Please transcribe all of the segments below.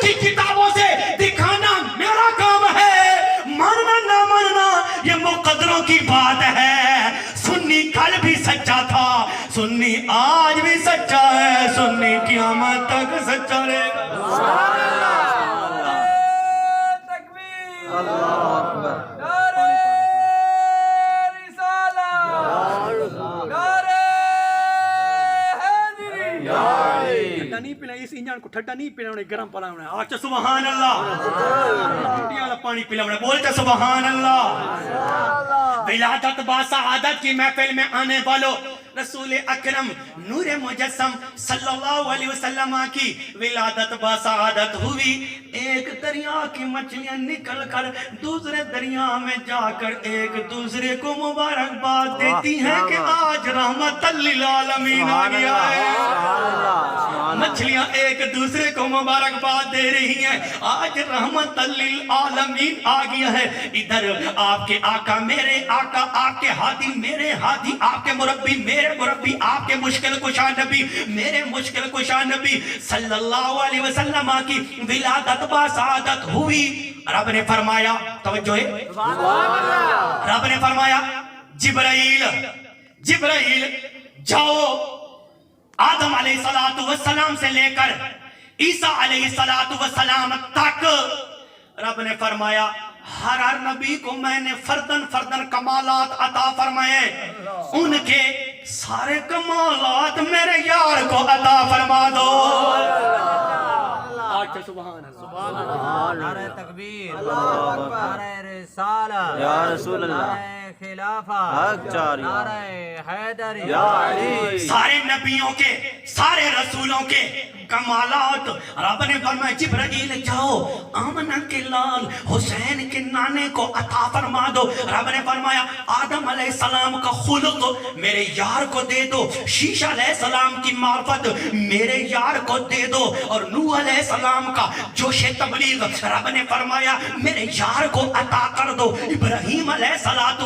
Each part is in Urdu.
جھوٹی کتابوں سے دکھانا میرا کام ہے، ماننا نہ ماننا یہ مقدروں کی بات ہے۔ سنی کل بھی سچا تھا، سنی آج بھی سچا ہے، سنی قیامت تک سچا رہے گا۔ نہیں پینا، اس انجان کو ٹھنڈا نہیں پینا، انہیں گرم پلانا ہے۔ آچھا سبحان اللہ، ٹوٹیاں پانی پلانا ہے، بولتے سبحان اللہ۔ ولادت با سعادت کی محفل میں آنے والوں، رسول اکرم نور مجسم صلی اللہ علیہ وسلم کی ولادت با سعادت ہوئی۔ ایک دریا کی مچھلیاں نکل کر دوسرے دریا میں جا کر ایک دوسرے کو مبارکباد دیتی ہیں کہ آج رحمت للعالمین آ گیا ہے۔ مچھلیاں ایک دوسرے کو مبارکباد دے رہی ہیں، آج رحمت للعالمین آ گیا ہے۔ ادھر آپ کے آقا میرے آقا، آپ کے ہادی میرے ہادی، آپ کے مربی میرے مربی، آپ کے مشکل کشا نبی میرے مشکل کشا نبی صلی اللہ علیہ وسلم کی ولادت با سعادت ہوئی۔ رب نے فرمایا، توجہ ہے، رب نے فرمایا جبرائیل جاؤ آدم علیہ السلام سے لے کر عیسیٰ علیہ السلام تک، رب نے فرمایا ہر نبی کو میں نے فردن کمالات عطا فرمائے، ان کے سارے کمالات میرے یار کو عطا فرما دو۔ آج سبحان اللہ، نعرہ تکبیر، نعرہ رسالہ، یا رسول اللہ، نعرہ خلافہ، حق جاری، نعرہ حیدر، یا علی۔ سارے نبیوں کے سارے رسولوں کے کمالات رب نے فرمایا جبرائیل جاؤ آمنہ کے لال حسین کے نانے کو عطا فرما دو۔ رب نے فرمایا آدم علیہ السلام کا خلق میرے یار کو دے دو، شیشہ علیہ السلام کی معرفت میرے یار کو دے دو، اور نوح علیہ السلام کا جوش تبلیغ رب نے فرمایا میرے یار کو عطا کر دو، ابراہیم علیہ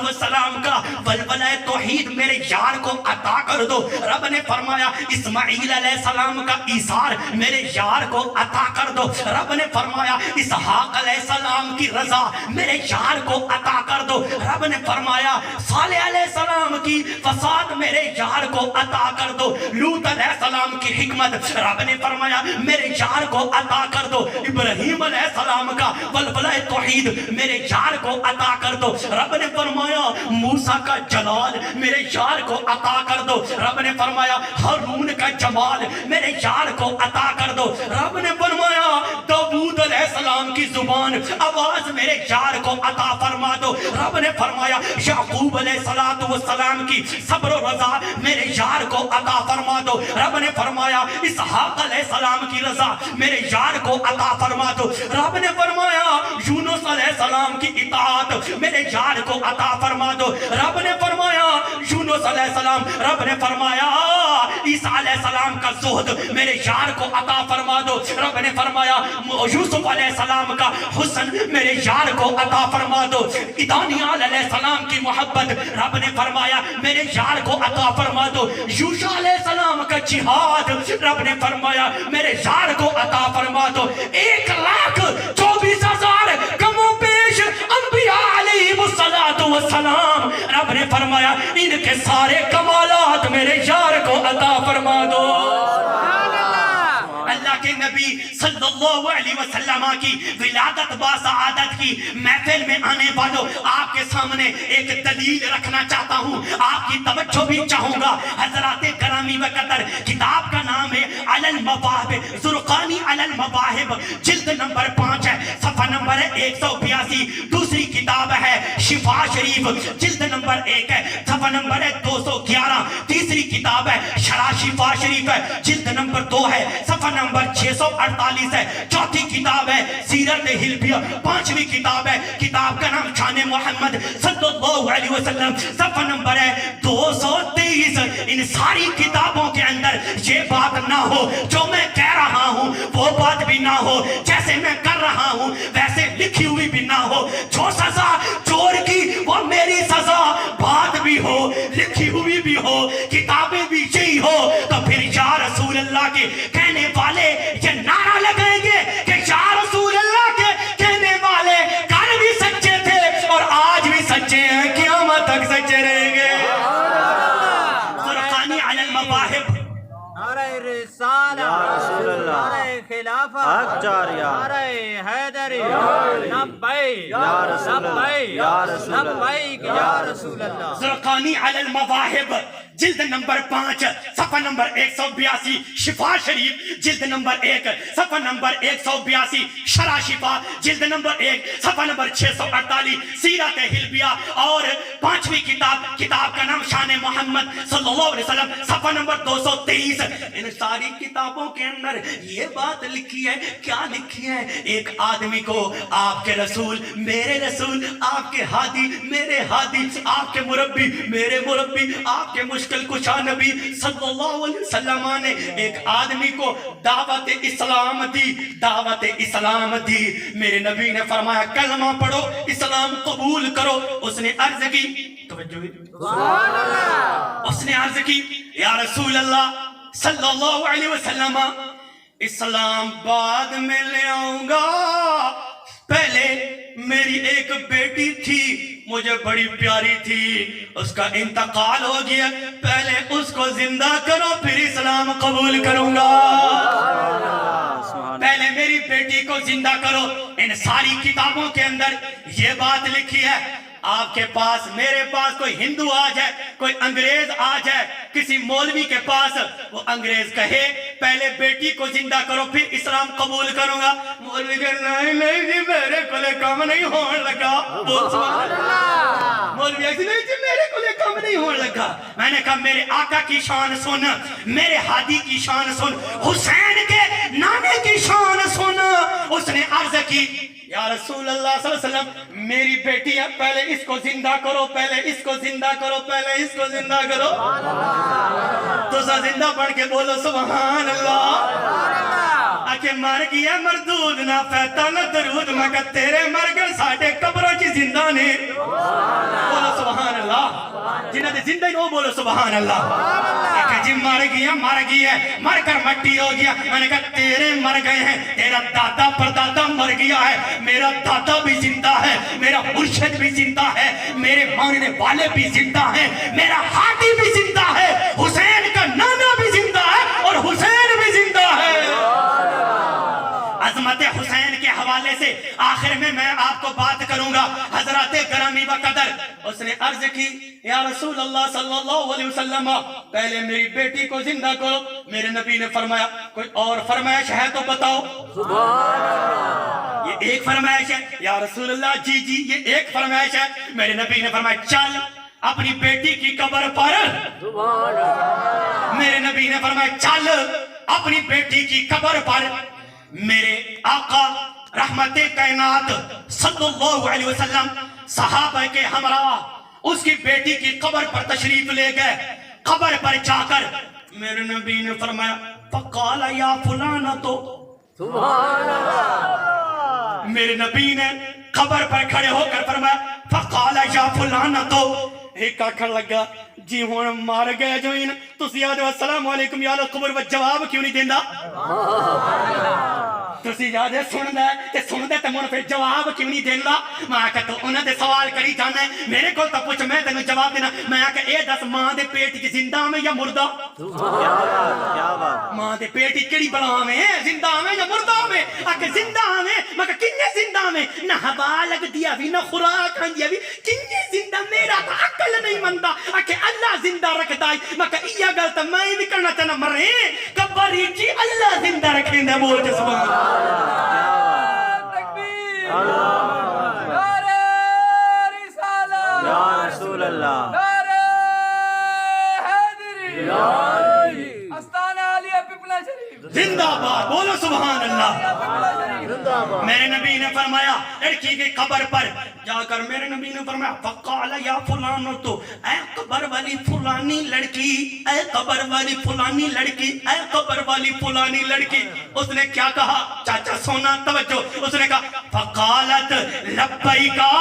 السلام کا ولولہ توحید میرے یار کو عطا کر دو۔ رب نے فرمایا اسماعیل علیہ السلام کا ایثار میرے یار کو عطا کر دو۔ رب نے فرمایا اسحاق علیہ السلام کی رضا میرے یار کو عطا کر دو۔ رب نے فرمایا صالح علیہ السلام کی فساد میرے یار کو عطا کر دو۔ لوط علیہ السلام کی حکمت رب نے فرمایا میرے یار کو عطا کر دو۔ ابراہیم علیہ السلام کا ولولہ توحید میرے یار کو عطا کر دو۔ رب نے فرمایا موسیٰ کا جلال میرے یار کو عطا کر دو۔ رب نے فرمایا ہارون کا جمال میرے یار کو عطا کر دو۔ رب نے فرمایا داؤد علیہ السلام کی زبان آواز میرے یار کو عطا فرما دو۔ رب نے فرمایا یعقوب علیہ السلام کی صبر و رضا میرے یار کو عطا فرما دو۔ رب نے فرمایا اسحاق علیہ السلام کی رضا میرے یار کو عطا فرما دو۔ رب نے فرمایا یونس علیہ السلام کی اطاعت میرے یار کو عطا فرما دو۔ رب نے فرمایا یونس علیہ السلام، رب نے فرمایا عیسیٰ علیہ السلام کا زہد میرے یار کو عطا فرما دو۔ رب نے فرمایا یوسف علیہ السلام کا حسن میرے یار کو عطا فرما دو۔ دانیال علیہ السلام کی محبت رب نے فرمایا میرے یار کو عطا فرما دو۔ یوشع علیہ السلام کا جہاد رب نے فرمایا میرے یار کو عطا فرما دو۔ 1,24,000 کم و بیش انبیاء علیہ السلام رب نے فرمایا ان کے سارے کمالات میرے یار کو عطا فرما دو۔ اللہ کے نبی صلی اللہ علیہ وسلم کی ولادت با سعادت کی محفل میں آنے والوں، آپ کے سامنے ایک دلیل رکھنا چاہتا ہوں، آپ کی توجہ بھی چاہوں گا۔ حضرات کرامی و قدر، کتاب کا نام ہے علی المواہب، زرقانی علی المواہب، جلد نمبر 5 ہے، صفحہ نمبر 182۔ دوسری کتاب ہے شفا شریف، جلد نمبر 1 ہے، صفحہ نمبر 211۔ تیسری کتاب ہے شرح شفا شریف ہے، جلد نمبر 2 ہے، صفحہ نمبر 648 ہے۔ چوتھی کتاب ہے سیرت حلبیہ، پانچویں کتاب ہے کتاب کا نام شان محمد صلی اللہ علیہ وسلم، صفحہ نمبر ہے 223۔ ان ساری کتابوں کے اندر یہ بات نہ ہو جو میں کہہ رہا ہوں، وہ بات بھی نہ ہو جیسے میں کر رہا ہوں ویسے لکھی ہوئی بھی نہ ہو۔ جو سزا چور کی وہ میری سزا، بات بھی ہو لکھی ہوئی بھی ہو کتابیں بھی یہی ہو، تو پھر یا رسول اللہ کے کہنے والے یہ نعرہ لگائیں گے کہ یا حق جاریہ نعرہ حیدری لبیک یا رسول اللہ یا رسول اللہ لبیک یا رسول اللہ. زرقانی علی المواہب جلد نمبر 5 صفحہ نمبر 182 شفا شریف جلد نمبر 1 صفحہ نمبر 182 شرح شفا جلد نمبر 1 صفحہ نمبر 648 سیرت حلبیہ اور 5ویں کتاب کا نام شان محمد صلی اللہ علیہ وسلم صفحہ نمبر 223. ان ساری کتابوں کے اندر یہ بات لکھی ہے. کیا لکھی ہے؟ ایک آدمی کو آپ کے رسول میرے رسول، آپ کے ہادی میرے ہادی، آپ کے مربی میرے مربی، آپ کے مشکل کشا نبی صلی اللہ علیہ وسلم نے ایک آدمی کو دعوت اسلام دی، دعوت اسلام دی. میرے نبی نے فرمایا کلمہ پڑھو، اسلام قبول کرو. اس نے عرض کی، اس نے عرض کی یا رسول اللہ صلی اللہ علیہ وسلم اسلام بعد میں لے آؤں گا، پہلے میری ایک بیٹی تھی مجھے بڑی پیاری تھی، اس کا انتقال ہو گیا، پہلے اس کو زندہ کرو پھر اسلام قبول کروں گا. پہلے میری بیٹی کو زندہ کرو. ان ساری کتابوں کے اندر یہ بات لکھی ہے. آپ کے پاس میرے پاس کوئی ہندو آ جائے، کوئی انگریز آ جائے کسی مولوی کے پاس، وہ انگریز کہے پہلے بیٹی کو زندہ کرو پھر اسلام قبول کروں گا، مولوی کہ نہیں جی میرے کو لے کام نہیں ہونے لگا. مولوی ایسی نہیں جی میرے کو لے کام نہیں ہونے لگا. میں نے کہا میرے آقا کی شان سن، میرے ہادی کی شان سن، حسین کے نانے کی شان سن. اس نے عرض کی یا رسول اللہ صلی اللہ علیہ وسلم میری بیٹی ہے، پہلے اس کو زندہ کرو، پہلے اس کو زندہ کرو، پہلے اس کو زندہ کرو. تو زندہ پڑھ کے بولو سبحان اللہ. آکے مر گیا مردود نہ فیتا نہ درود، میں کہا تیرے مر گئے ساٹھے قبروں کی زندہ نے. بولو سبحان اللہ. جنہاں دے زندہ ہی وہ بولو سبحان اللہ. آکے جی مر گیا مر کر مٹی ہو گیا. میں نے کہا تیرے مر گئے ہیں، تیرا دادا پردادا مر گیا ہے، میرا دادا بھی زندہ ہے، میرا مرشد بھی زندہ ہے، میرے ماننے والے بھی زندہ ہیں، میرا ہادی بھی زندہ ہے، حسین کا نانا بھی زندہ ہے اور حسین بھی زندہ ہے. عظمت حسین کے حوالے سے آخر میں آپ کو بات کروں گا. حضرات گرامی و قدر اس نے عرض کی یا رسول اللہ صلی اللہ علیہ وسلم پہلے میری بیٹی کو زندہ کرو. میرے نبی نے فرمایا کوئی اور فرمائش ہے تو بتاؤ. یہ ایک فرمائش ہے یا رسول اللہ. جی جی یہ ایک فرمائش ہے. میرے نبی نے فرمایا چل اپنی بیٹی کی قبر پر. میرے نبی نے فرمایا چل اپنی بیٹی کی قبر پر. میرے آقا رحمت کائنات صلی اللہ علیہ وسلم صحابہ کے ہمراہ اس کی بیٹی کی قبر پر تشریف لے گئے. قبر پر جا کر میرے نبی نے فرمایا فقال یا فلانتو. میرے نبی نے قبر پر کھڑے ہو کر فرمایا فقال یا فلانتو. ایک آکھر لگا جی ہون مار گئے جو ان تسی آدھو السلام علیکم یا قبر و جواب کیوں نہیں دیندہ. تسی آدھے سن دے تے من پھر جواب کیوں نہیں دیندہ. میں آکھا تو انہیں دے سوال کری جانا ہے میرے کو تو پوچھ میں تینوں جواب دینا. میں آکھا اے دس ماں دے پیٹ کی زندہ میں یا مردہ. کیا بات. ماں دے پیٹ کی کڑی بڑا میں زندہ میں یا مردہ میں. آکھا زندہ میں. میں کہا کننے زندہ میں. نہ ہوا لگ دیا بھی نہ خوراک ہن دیا بھی. کننے زندہ میرا تو عقل نہیں مندہ. آکھا اللہ زندہ رکھتا ہے. میں کہا یہ گلتا میں بھی کرنا چاہنا مرے کبری جی اللہ زندہ رکھیں دے. بول کے سبحان تکبیر اللہ نعرہ رسالت یا رسول اللہ نعرہ حیدری استانہ علیہ پپلا شریف زندہ باد. بولو سبحان اللہ. پپلا شریف. میرے نبی نے فرمایا لڑکی کی قبر پر جا کر میرے نبی نے فرمایا فقال یا فلانو تو اے قبر والی فلانی لڑکی، اے قبر والی فلانی لڑکی، اے قبر والی فلانی لڑکی. اس نے کیا کہا چاچا سونا توجہ. اس نے کہا فقالت لبیکا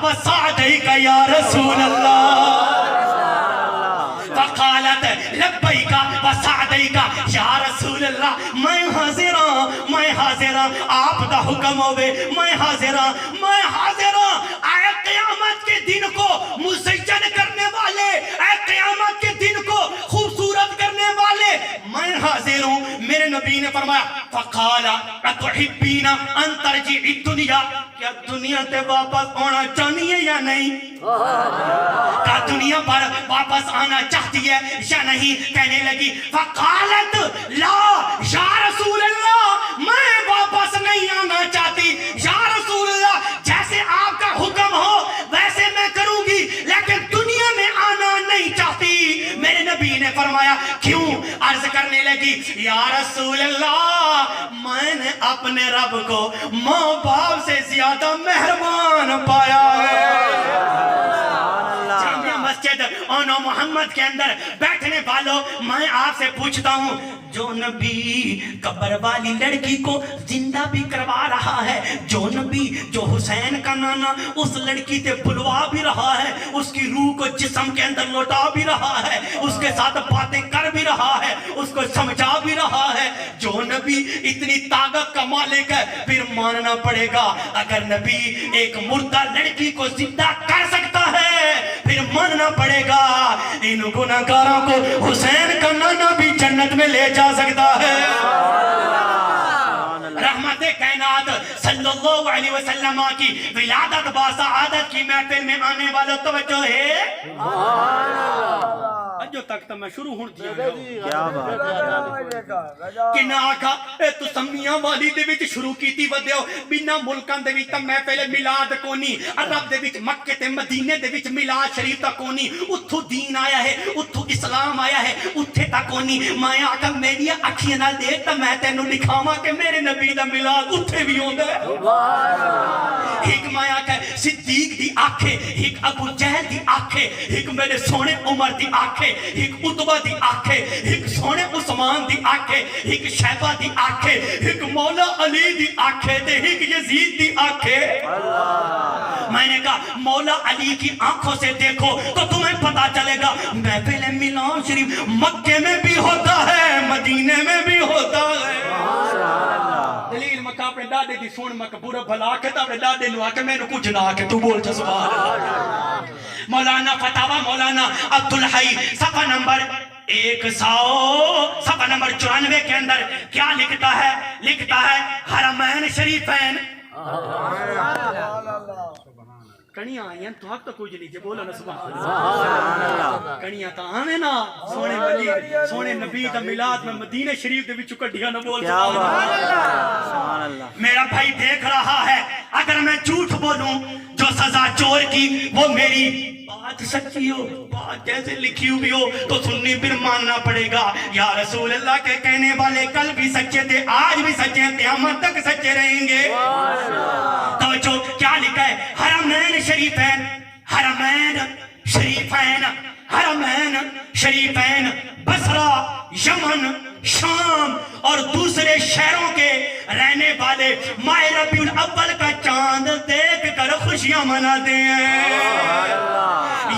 و سعدیکا یا رسول اللہ. فقالت لبیکا و سعدیکا یا رسول اللہ. میں حاضرہ آپ دا حکم ہوئے میں حاضرہ. اے قیامت کے دن کو مزین کرنے والے، اے قیامت کے دن کو خوبصورت کرنے والے میں حاضر ہوں. میرے نبی نے فرمایا فقال اتحبین ان ترجعی الدنیا، کیا دنیا تے واپس آنا چاہنی ہے یا نہیں؟ کیا دنیا پر واپس آنا چاہتی ہے یا نہیں؟ کہنے لگی فقالت لا یا رسول اللہ، میں واپس نہیں آنا چاہتی یا رسول اللہ، جیسے آپ کا حکم ہو ویسے میں کروں گی، لیکن دنیا میں آنا نہیں چاہتی۔ میرے نبی نے فرمایا کیوں؟ عرض کرنے لگی یا رسول اللہ، میں نے اپنے رب کو ماں باپ سے زیادہ مہربان پایا ہے۔ جامعہ مسجد اونو محمد کے اندر بیٹھنے والوں، میں آپ سے پوچھتا ہوں، جو نبی قبر والی لڑکی کو زندہ بھی کروا رہا ہے، جو نبی جو حسین کا نانا اس لڑکی تے بلوا بھی رہا ہے، اس کی روح کو جسم کے اندر لوٹا بھی رہا ہے، اس کے ساتھ باتیں کر بھی رہا ہے، اس کو سمجھا بھی رہا ہے، جو نبی اتنی طاقت کا مالک ہے، پھر ماننا پڑے گا اگر نبی ایک مردہ لڑکی کو زندہ کر سکتا ہے، پھر ماننا پڑے گا ان گناہگاروں کو حسین کا نانا بھی جنت میں لے جا سکتا ہے۔ رحمت کائنات صلی اللہ علیہ وسلم کی ولادت باسعادت کی محفل میں آنے والوں توجہ ہے۔ اجو تک تو میں شروع ہون دیا کیا بات کہ نہ آکھا اے تو سمیاں والی دے وچ شروع کیتی ودیو، بنا ملکاں دے وچ محفل میلاد کونی، عرب دے وچ مکے تے مدینے دے وچ میلاد شریف تا کونی، اتھو دین آیا ہے، اتھو اسلام آیا ہے، اتھے تا کونی۔ میں آکھا میری اکھیاں نال دیکھ تے میں تینوں لکھاواں کہ میرے نبی دا میلاد اتھے بھی ہوندا ہے۔ ایک میں آکھا صدیق دی آنکھیں، ایک ابو جہل دی آنکھیں، ایک میرے سونے عمر دی آنکھیں، ایک عتبہ دی آنکھیں، ایک سونے عثمان دی آنکھیں، ایک شیبہ دی آنکھیں، ایک مولا علی دی آنکھیں تے ایک یزید دی آنکھیں۔ میں نے کہا مولا علی کی آنکھوں سے دیکھو تو تمہیں پتا چلے گا محفل میلاد شریف مکے میں بھی ہوتا ہے، مدینے میں بھی ہوتا ہے۔ دلیل مکہ اپنے دادے دی سون مکہ برا بھلا کے تا اپنے دادے نو آکے میں نو کچھ نہ آکے تو بول چا سبحان اللہ۔ مولانا فتاوہ مولانا عبدالحی صفحہ نمبر صفحہ نمبر 94 کے اندر کیا لکھتا ہے؟ لکھتا ہے حرمین شریفین کنیاں آئیں تو حق تو کچھ نہیں جے بولا نا سبحان اللہ۔ کنیاں تا آنے نا سونے ولی سونے نبی دا میلاد میں مدینہ شریف دے وچ کڈیا نہ بول سبحان اللہ۔ میرا بھائی دیکھ رہا ہے، اگر میں جھوٹ بولوں جو سزا چور کی وہ میری بات سچی ہو، بات جیسے لکھی ہوئی ہو تو سننی پھر ماننا پڑے گا۔ یا رسول اللہ کے کہنے والے کل بھی سچے تھے، آج بھی سچے ہیں، قیامت تک سچے رہیں گے۔ توجہ کیا لکھا ہے؟ حرمین شریفین، حرمین شریفین، حرمین شریفین، بصرہ، یمن، شام اور دوسرے شہروں کے رہنے والے ماہ ربیع الاول کا چاند دیکھ کر خوشیاں مناتے ہیں۔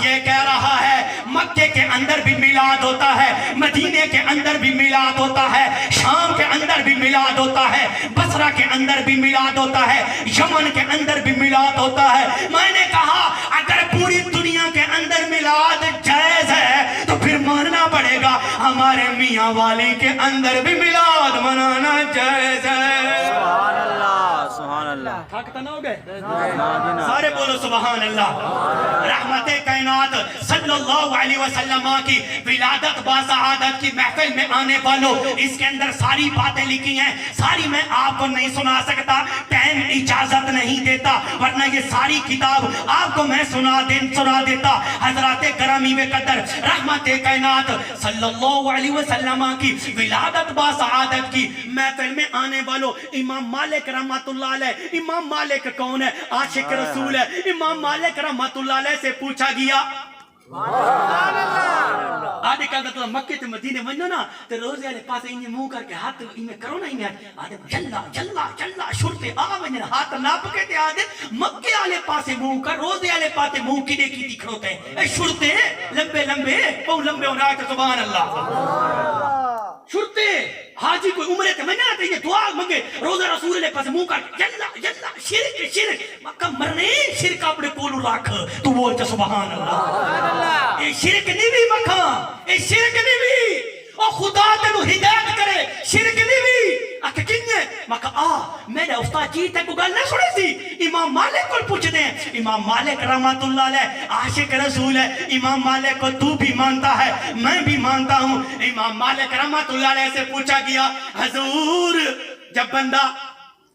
یہ کہہ رہا ہے مکے کے اندر بھی میلاد ہوتا ہے، مدینے کے اندر بھی میلاد ہوتا ہے، شام کے اندر بھی میلاد ہوتا ہے، بصرہ کے اندر بھی میلاد ہوتا ہے، یمن کے اندر بھی میلاد ہوتا ہے۔ میں نے کہا اگر پوری دنیا کے اندر میلاد جائز ہے تو پھر ماننا پڑے گا ہمارے میاں والے کے اندر بھی میلاد منانا جائز ہے۔ سبحان اللہ سبحان اللہ۔ حق تو نہ ہو گئے؟ سارے بولو سبحان اللہ۔ رحمت کائنات صلی اللہ علیہ وسلم کی ولادت باسعادت کی محفل میں آنے والوں، اس کے اندر ساری باتیں لکھی ہیں، ساری میں آپ کو نہیں سنا سکتا، ٹائم اجازت نہیں دیتا، ورنہ یہ ساری کتاب آپ کو میں سنا دیتا۔ حضرات گرامی و قدر، رحمت کائنات صلی اللہ علیہ وسلم کی ولادت باسعادت کی محفل میں آنے والوں، امام مالک رحمت اللہ علیہ، امام مالک کون ہے؟ عاشق رسول ہے۔ امام مالک رحمت اللہ علیہ سے پوچھا گیا، آدھے کہتا تو مکے تے مدینے ونجو نا تے روزے والے پاسے انہیں منہ کر کے ہاتھ انہیں کرو نا انہیں آدھے جلا جلا جلا شرطے آ ونجن ہاتھ ناپ کے تے آدھے مکے والے پاسے منہ کر روزے والے پاسے منہ کدے کی دکھروتے ہیں اے شرطے لمبے لمبے بہت لمبے ہونا ہے سبحان اللہ۔ شرطے حاجی کوئی عمرے تے منجا تے یہ دعا منگے روزہ رسول اللہ پاسے منہ کر جلا جلا شرک شرک مکہ مرنے شرک اپنے کولو رکھ تو بولتا سبحان اللہ۔ اے شرک نہیں بھی مکھا، اے شرک نہیں بھی او خدا تینو ہدایت کرے شرک نہیں بھی اکھے کنیے مکہ میرے استاد جی تے کو گل نہ سنی سی امام مالک کو پوچھ دیں امام مالک رحمت اللہ علیہ عاشق رسول ہے امام مالک کو تو بھی مانتا ہے میں بھی مانتا ہوں امام مالک رحمت اللہ علیہ سے پوچھا گیا حضور جب بندہ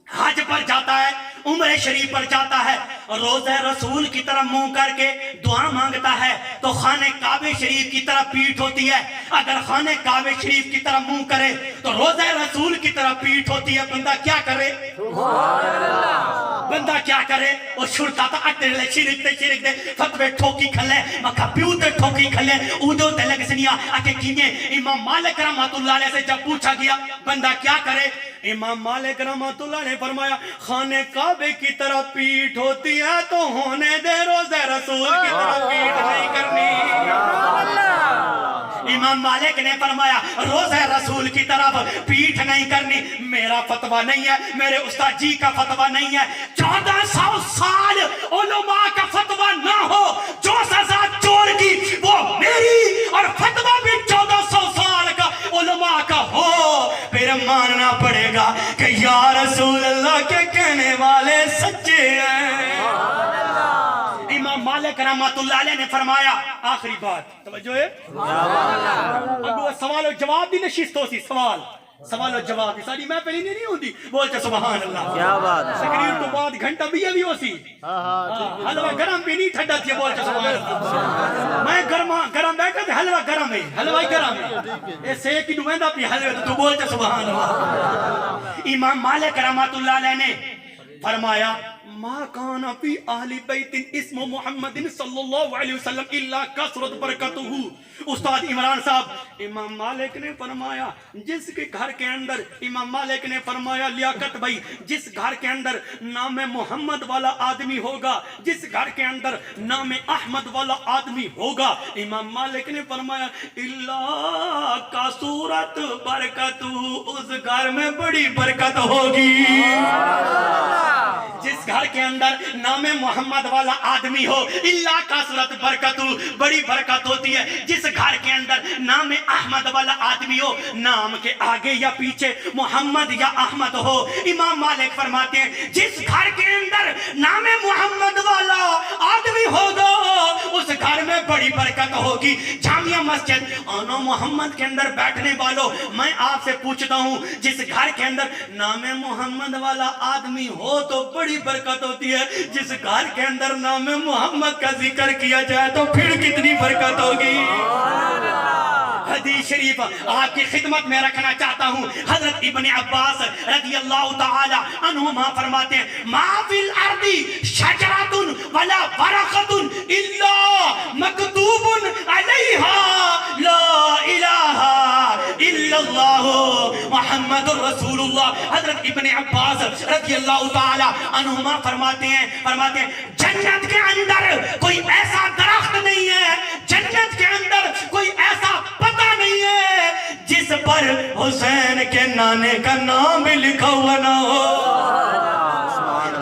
حج پر جاتا ہے عمرہ شریف پر جاتا ہے روزہ رسول کی طرف منہ کر کے دعا مانگتا ہے تو خانہ کعبہ شریف کی طرف پیٹھ ہوتی ہے اگر خانہ کعبہ شریف کی طرف منہ کرے تو روزہ رسول کی طرف پیٹھ ہوتی ہے بندہ کیا کرے بندہ کیا کرے وہ چھڑتا تھا اٹھے لے شرک دے فتوے ٹھوکی کھلے مکہ پیو تے ٹھوکی کھلے اودو تے لگ سنیا اکے کینے امام مالک رحمت اللہ علیہ سے جب پوچھا گیا بندہ کیا کرے امام مالک رحمت اللہ نے فرمایا خانہ کعبے کی طرف پیٹھ ہوتی ہے تو ہونے دے روزہ رسول کی طرف پیٹھ نہیں کرنی امام مالک نے فرمایا روزہ رسول کی طرف پیٹھ نہیں کرنی میرا فتویٰ نہیں ہے میرے استاد جی کا فتویٰ نہیں ہے 1400 سال علماء کا فتویٰ نہ ہو جو سزا چور کی وہ میری اور فتویٰ بھی 1400 سال کا علماء کا ہو پھر ماننا پڑے گا کہ یا رسول اللہ کے کہنے والے سچے ہیں امام مالک رحمت اللہ علیہ نے فرمایا آخری بات توجہ ہے اب سوال و جواب دی نشست ہو سی سوال و جواب ساری میں پہلی نہیں ہوتی بولتے سبحان اللہ کیا بات تقریر تو بعد گھنٹہ بھی ہو سی حلوہ گرم بھی نہیں ٹھنڈا تھی بولتے سبحان اللہ میں گرم بیٹھا تھے حلوہ گرم ہے حلوہ گرم ہے ایسے کی نمائندہ پی حلوہ تو بولتے سبحان اللہ امام مالک رحمت اللہ علیہ نے فرمایا ما کان فی اہل بیت اسم محمد صلی اللہ علیہ وسلم الا کثرت برکتہ استاد عمران صاحب امام مالک نے فرمایا جس کے گھر کے اندر امام مالک نے فرمایا لیاقت بھائی جس گھر کے اندر نام محمد والا آدمی ہوگا جس گھر کے اندر نام احمد والا آدمی ہوگا امام مالک نے فرمایا اللہ کا صورت برکت اس گھر میں بڑی برکت ہوگی جس گھر کے اندر نام محمد والا آدمی ہو اللہ کا صورت برکت بڑی برکت ہوتی ہے جس گھر کے اندر نام احمد والا آدمی ہو نام کے آگے یا پیچھے محمد یا احمد ہو امام مالک فرماتے ہیں جس گھر کے اندر نام محمد والا آدمی ہوگا اس گھر میں بڑی برکت ہوگی جامعہ مسجد آنو محمد کے اندر بیٹھنے والوں میں آپ سے پوچھتا ہوں جس گھر کے اندر نام محمد والا آدمی ہو تو بڑی برکت ہوتی ہے جس گھر کے اندر نام محمد کا ذکر کیا جائے تو پھر کتنی برکت ہوگی حدیث شریف آپ کی خدمت میں رکھنا چاہتا ہوں حضرت ابن عباس رضی اللہ تعالی عنہما فرماتے ہیں ما فی الارض شجرۃ ولا ورقۃ الا مکتوب علیہا لا الہ الا اللہ محمد رسول اللہ حضرت ابن عباس رضی اللہ تعالی عنہما فرماتے ہیں جنت کے اندر کوئی ایسا درخت نہیں ہے جنت کے اندر کوئی ایسا پتہ نہیں ہے جس پر حسین کے نانے کا نام بھی لکھا ہوا نہ ہو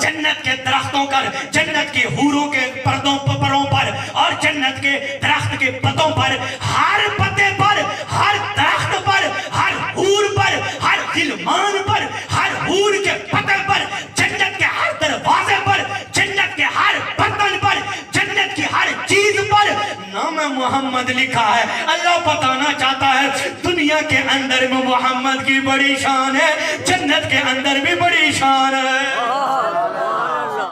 جنت کے درختوں پر جنت کے حوروں کے پروں پر اور جنت کے درخت کے پتوں پر ہر پتے پر ہر درخت پر ہر حور پر ہر غلمان پر ہر حور کے پتے پر جنت کے ہر دروازے پر جنت کے ہر برتن پر جنت کی ہر چیز پر نام محمد لکھا ہے اللہ بتانا چاہتا ہے دنیا کے اندر میں محمد کی بڑی شان ہے جنت کے اندر بھی بڑی شان ہے